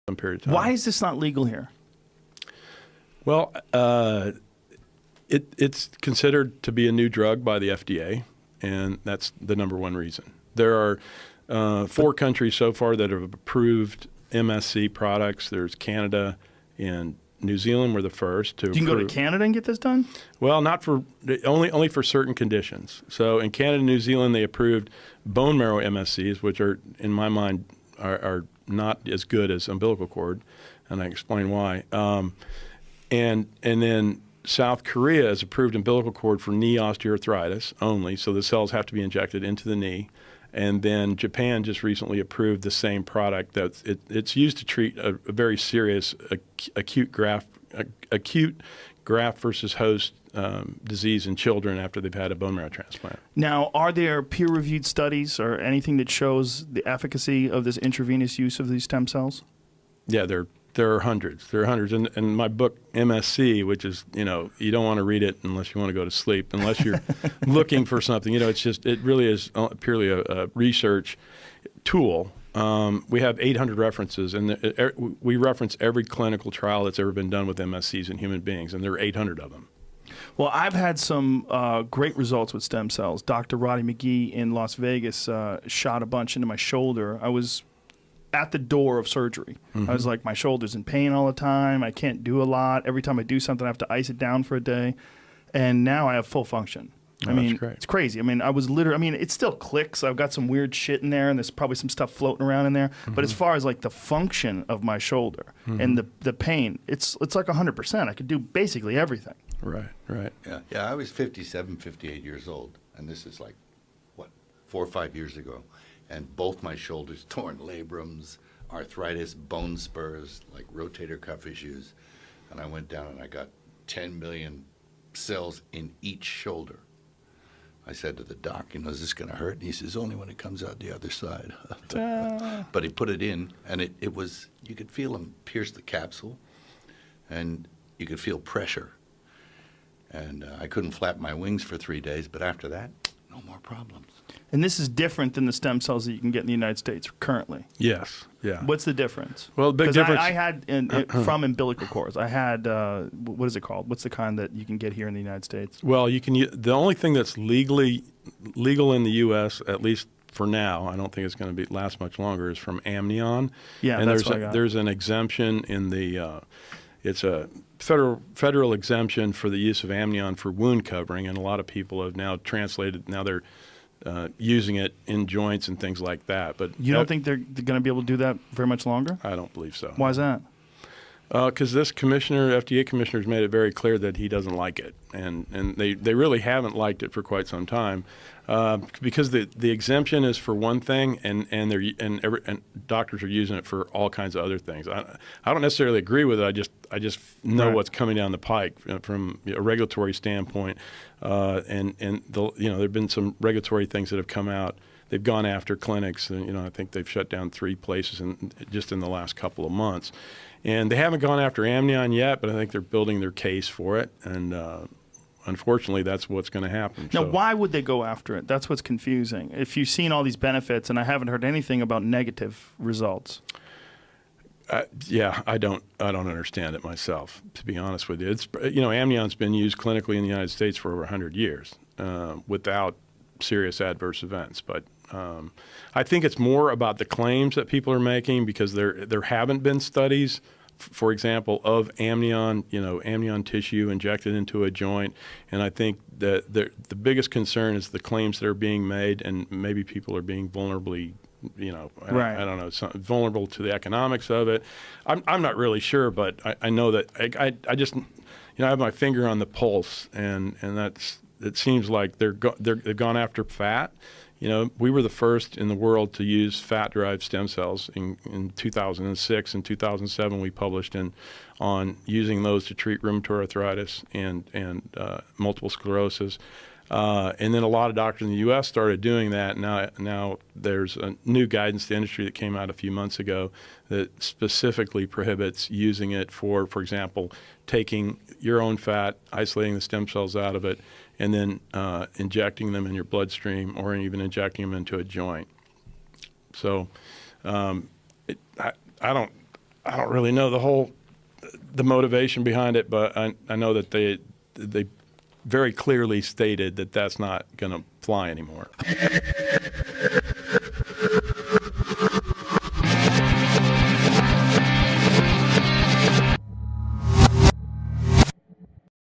some period of time. Why is this not legal here? Well, it's considered to be a new drug by the FDA, and that's the number one reason. There are 4 countries so far that have approved MSC products. There's Canada and New Zealand were the first to. You can go to Canada and get this done? Well, not for only for certain conditions. So in Canada and New Zealand, they approved bone marrow MSCs, which are, in my mind, are not as good as umbilical cord, and I explain why. And then South Korea has approved umbilical cord for knee osteoarthritis only, so the cells have to be injected into the knee. And then Japan just recently approved the same product that it's used to treat a very serious acute graft versus host disease in children after they've had a bone marrow transplant. Now, are there peer-reviewed studies or anything that shows the efficacy of this intravenous use of these stem cells? Yeah, there are hundreds. There are hundreds. And my book, MSC, which is, you don't want to read it unless you want to go to sleep, unless you're looking for something. It really is purely a research tool. We have 800 references, and we reference every clinical trial that's ever been done with MSCs in human beings, and there are 800 of them. Well, I've had some great results with stem cells. Dr. Roddy McGee in Las Vegas shot a bunch into my shoulder. I was at the door of surgery. I was like, my shoulder's in pain all the time. I can't do a lot. Every time I do something, I have to ice it down for a day. And now I have full function. Oh, that's great. It's crazy. It still clicks. I've got some weird shit in there, and there's probably some stuff floating around in there. But as far as like the function of my shoulder and the pain, it's like 100%. I could do basically everything. Right. Yeah, I was 57, 58 years old, and this is like, 4 or 5 years ago. And both my shoulders torn, labrums, arthritis, bone spurs, like rotator cuff issues. And I went down and I got 10 million cells in each shoulder. I said to the doc, is this going to hurt? And he says, only when it comes out the other side. But he put it in, and it was, you could feel him pierce the capsule, and you could feel pressure. And I couldn't flap my wings for 3 days, but after that, no more problems. And this is different than the stem cells that you can get in the United States currently. Yes. Yeah. What's the difference? Well, the big difference. I had from umbilical cords. I had what is it called? What's the kind that you can get here in the United States? Well, you can. The only thing that's legal in the U.S., at least for now, I don't think it's going to last much longer, is from amnion. Yeah, and that's what I got. There's an exemption in the. It's a federal exemption for the use of amnion for wound covering, and a lot of people have now translated. Now they're using it in joints and things like that. But you don't think they're going to be able to do that very much longer? I don't believe so. Why is that? Because this FDA commissioner has made it very clear that he doesn't like it, and they really haven't liked it for quite some time, because the exemption is for one thing, and doctors are using it for all kinds of other things. I don't necessarily agree with it. I just know what's coming down the pike from a regulatory standpoint, and there've been some regulatory things that have come out. They've gone after clinics, and I think they've shut down 3 places just in the last couple of months. And they haven't gone after amnion yet, but I think they're building their case for it. And unfortunately, that's what's going to happen. Now, why would they go after it? That's what's confusing. If you've seen all these benefits, and I haven't heard anything about negative results. I don't understand it myself, to be honest with you. It's amnion's been used clinically in the United States for over 100 years without serious adverse events, but. I think it's more about the claims that people are making, because there haven't been studies, for example, of amnion tissue injected into a joint, and I think that the biggest concern is the claims that are being made, and maybe people are being vulnerably, I don't know, vulnerable to the economics of it. I'm not really sure, but I know that I just I have my finger on the pulse, and it seems like they've gone after fat. We were the first in the world to use fat-derived stem cells in 2006. In 2007, we published on using those to treat rheumatoid arthritis and multiple sclerosis. And then a lot of doctors in the U.S. started doing that. Now there's a new guidance to the industry that came out a few months ago that specifically prohibits using it for example, taking your own fat, isolating the stem cells out of it, and then injecting them in your bloodstream, or even injecting them into a joint. So I I don't really know the motivation behind it, but I know that they very clearly stated that that's not going to fly anymore.